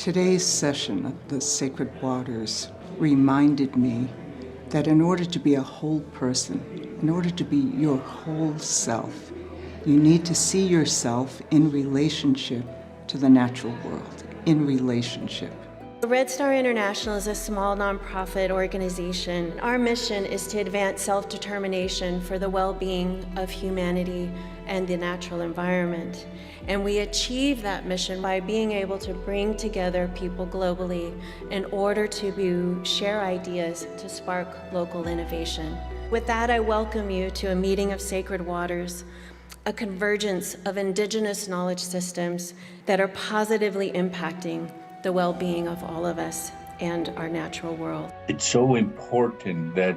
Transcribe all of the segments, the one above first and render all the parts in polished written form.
Today's session of the Sacred Waters reminded me that in order to be a whole person, in order to be your whole self, you need to see yourself in relationship to the natural world, in relationship. Red Star International is a small nonprofit organization. Our mission is to advance self-determination for the well-being of humanity and the natural environment. And we achieve that mission by being able to bring together people globally in order to share ideas to spark local innovation. With that, I welcome you to a meeting of Sacred Waters, a convergence of Indigenous knowledge systems that are positively impacting the well-being of all of us and our natural world. It's so important that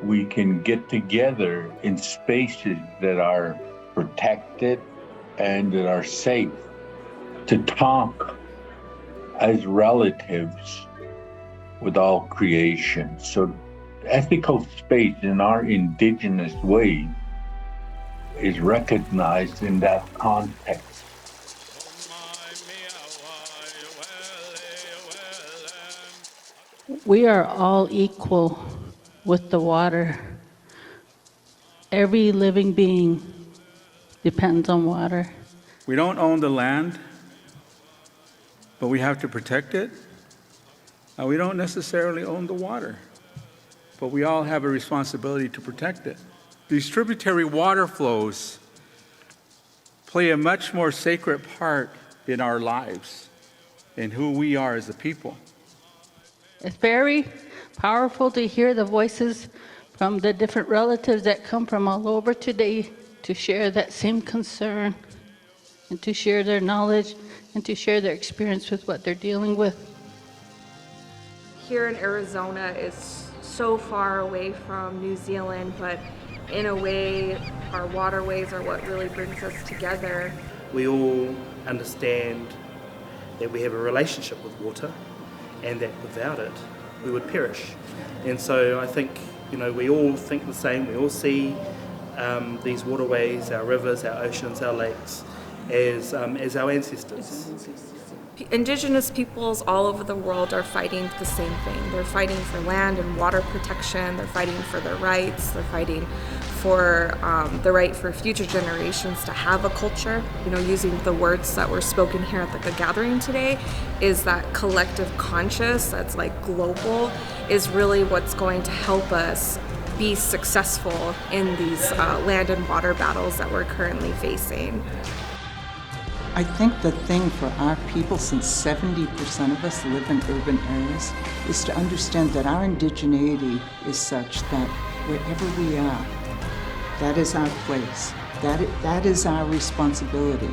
we can get together in spaces that are protected and that are safe to talk as relatives with all creation. So ethical space in our Indigenous way is recognized in that context. We are all equal with the water. Every living being depends on water. We don't own the land, but we have to protect it. We don't necessarily own the water, but we all have a responsibility to protect it. These tributary water flows play a much more sacred part in our lives and who we are as a people. It's very powerful to hear the voices from the different relatives that come from all over today to share that same concern and to share their knowledge and to share their experience with what they're dealing with. Here in Arizona is so far away from New Zealand, but in a way, our waterways are what really brings us together. We all understand that we have a relationship with water and that without it, we would perish. And so I think, we all think the same. We all see these waterways, our rivers, our oceans, our lakes, as our ancestors. Indigenous peoples all over the world are fighting the same thing. They're fighting for land and water protection. They're fighting for their rights. They're fighting for the right for future generations to have a culture. Using the words that were spoken here at the gathering today, is that collective conscious that's like global is really what's going to help us be successful in these land and water battles that we're currently facing. I think the thing for our people, since 70% of us live in urban areas, is to understand that our indigeneity is such that wherever we are, that is our place. That is our responsibility.